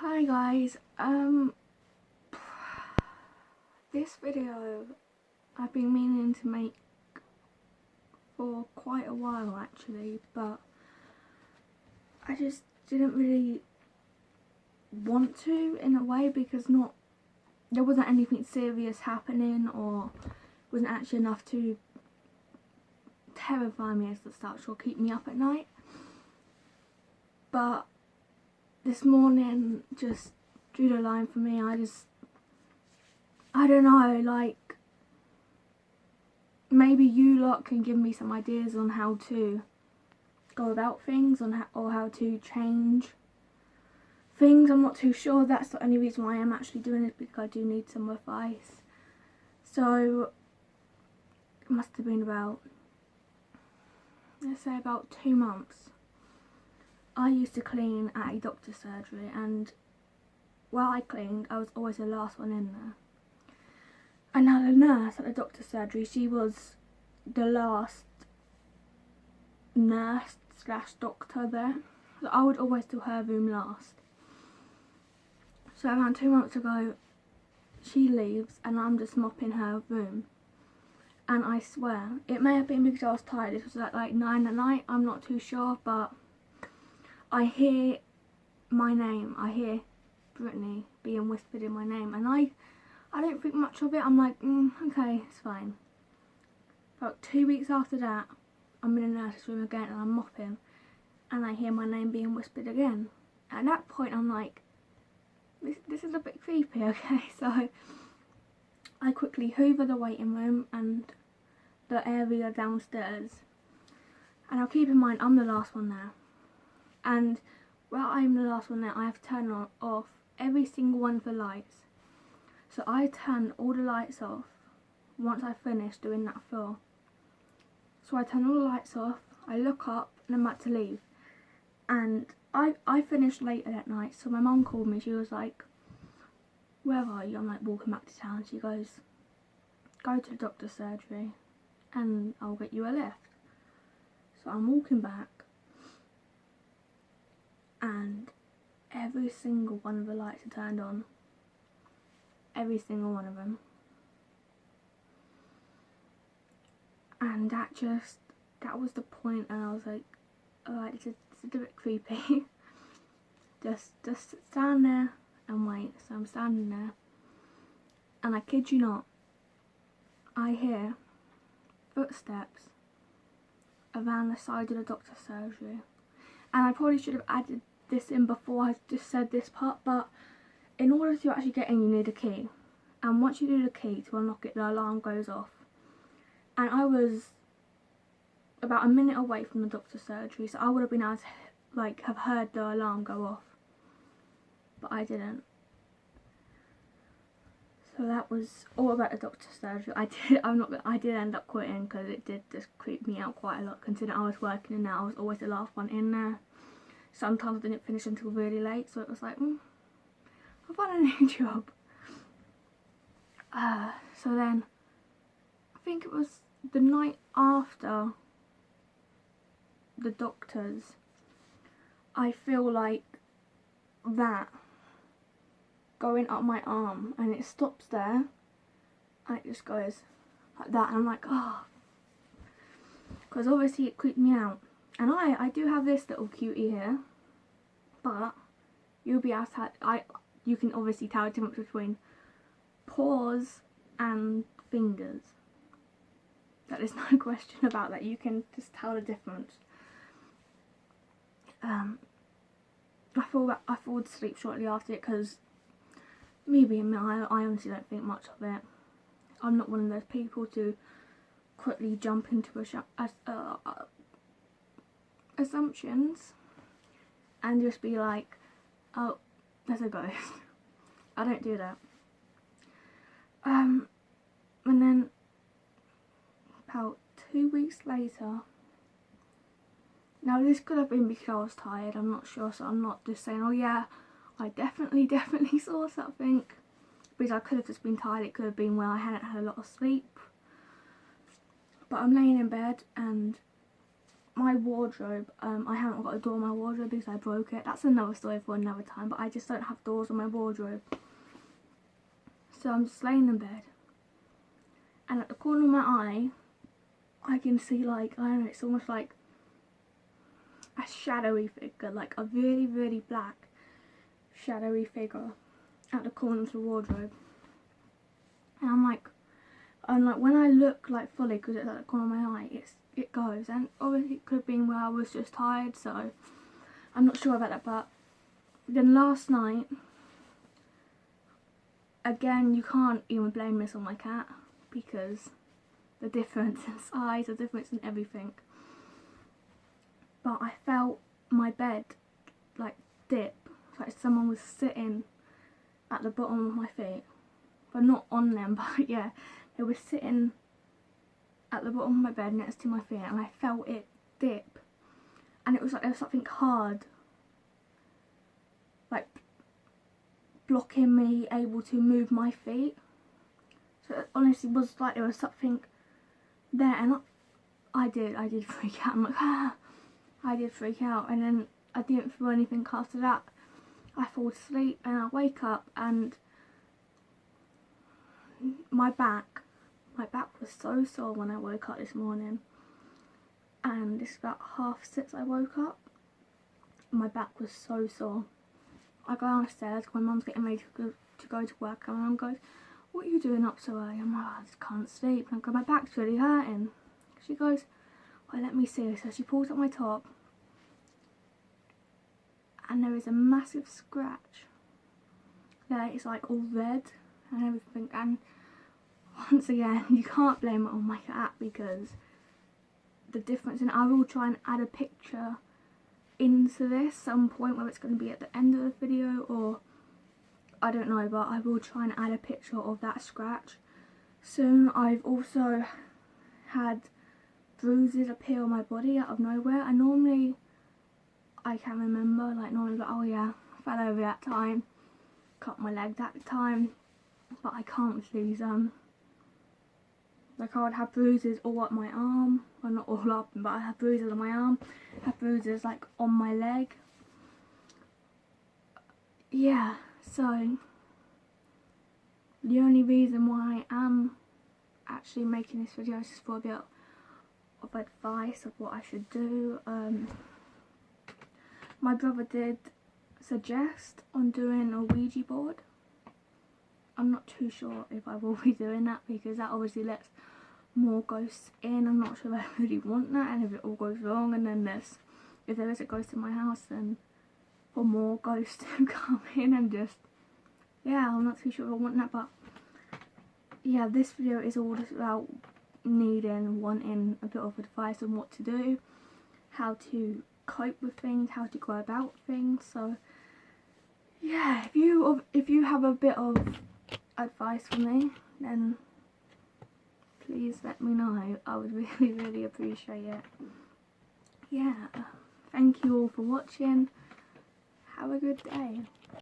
Hi guys, this video I've been meaning to make for quite a while actually, but I just didn't really want to in a way because there wasn't anything serious happening or wasn't actually enough to terrify me as such or keep me up at night. But this morning just drew the line for me. I don't know, like, maybe you lot can give me some ideas on how to go about things or how to change things. I'm not too sure. That's the only reason why I'm actually doing this, because I do need some advice. So it must have been about, let's say, about 2 months. I used to clean at a doctor's surgery, and while I cleaned, I was always the last one in there. And now the nurse at the doctor's surgery, she was the last nurse / doctor there. So I would always do her room last. So around 2 months ago, she leaves and I'm just mopping her room. And I swear, it may have been because I was tired. This was at like 9 at night, I'm not too sure, but I hear my name. I hear Brittany being whispered in my name, and I don't think much of it. I'm like, okay, it's fine. About 2 weeks after that, I'm in a nurse's room again and I'm mopping, and I hear my name being whispered again. At that point, I'm like, this is a bit creepy, okay? So I quickly hoover the waiting room and the area downstairs. And now keep in mind, I'm the last one there. And while I'm the last one there, I have to turn off every single one of the lights. So I turn all the lights off once I finish doing that floor. So I turn all the lights off, I look up and I'm about to leave. And I finished later that night, so my mum called me. She was like, where are you? I'm like, walking back to town. She goes, go to the doctor's surgery and I'll get you a lift. So I'm walking back, and every single one of the lights are turned on. Every single one of them. And that was the point, and I was like, alright, it's a bit creepy. just stand there and wait. So I'm standing there, and I kid you not, I hear footsteps around the side of the doctor's surgery. And I probably should have added this in before I just said this part, but in order to actually get in, you need a key. And once you do the key to unlock it, the alarm goes off. And I was about a minute away from the doctor's surgery, so I would have been able to like have heard the alarm go off, but I didn't. So that was all about the doctor's surgery. I did end up quitting because it did just creep me out quite a lot, considering I was working in there. I was always the last one in there. Sometimes I didn't finish until really late, so it was like, I found a new job. So then, I think it was the night after the doctors, I feel like that going up my arm, and it stops there, and it just goes like that, and I'm like, oh, because obviously it creeped me out. And I do have this little cutie here, but you'll be able to you can obviously tell the difference between paws and fingers. That is no question about that. You can just tell the difference. I fall asleep shortly after it, because me being me, I honestly don't think much of it. I'm not one of those people to quickly jump into assumptions and just be like, oh, there's a ghost. I don't do that. And then about 2 weeks later, now this could have been because I was tired, I'm not sure, so I'm not just saying, oh yeah, I definitely saw something, because I could have just been tired. It could have been where I hadn't had a lot of sleep. But I'm laying in bed, and my wardrobe, I haven't got a door on my wardrobe because I broke it. That's another story for another time, but I just don't have doors on my wardrobe. So I'm just laying in bed, and at the corner of my eye, I can see, like, I don't know, it's almost like a shadowy figure, like a really, really black shadowy figure at the corner of the wardrobe. And I'm like, when I look like fully, because it's at the corner of my eye, it goes. And obviously it could have been where I was just tired, so I'm not sure about that. But then last night, again, you can't even blame this on my cat, because the difference in size, the difference in everything. But I felt my bed like dip, like someone was sitting at the bottom of my feet, but not on them, but yeah, they were sitting at the bottom of my bed next to my feet, and I felt it dip, and it was like there was something hard, like blocking me able to move my feet. So it honestly was like there was something there, and I did freak out. I'm like, ah, I did freak out, and then I didn't feel anything after that. I fall asleep and I wake up, and my back was so sore when I woke up this morning, and it's about 6:30 I woke up. My back was so sore. I go downstairs, my mum's getting ready to go to work, and my mum goes, "What are you doing up so early?" I'm like, "I just can't sleep." And I go, "My back's really hurting." She goes, "Well, let me see." So she pulls up my top, and there is a massive scratch there. It's like all red and everything, and once again, you can't blame it on my cat, because the difference, and I will try and add a picture into this some point, whether it's going to be at the end of the video or I don't know, but I will try and add a picture of that scratch soon. I've also had bruises appear on my body out of nowhere, and normally I can remember, like normally, like, oh yeah, I fell over that time, cut my leg that time, but I can't with these. Like I would have bruises all up my arm, well not all up, but I have bruises on my arm, I have bruises like on my leg. Yeah, so the only reason why I am actually making this video is just for a bit of advice of what I should do. My brother did suggest on doing a Ouija board. I'm not too sure if I will be doing that, because that obviously lets more ghosts in. I'm not sure if I really want that, and if it all goes wrong and then if there is a ghost in my house, then for more ghosts to come in, and just, yeah, I'm not too sure if I want that. But yeah, this video is all just about wanting a bit of advice on what to do, how to cope with things, how to go about things. So yeah, if you have a bit of advice for me, then please let me know. I would really, really appreciate it. Yeah, thank you all for watching. Have a good day.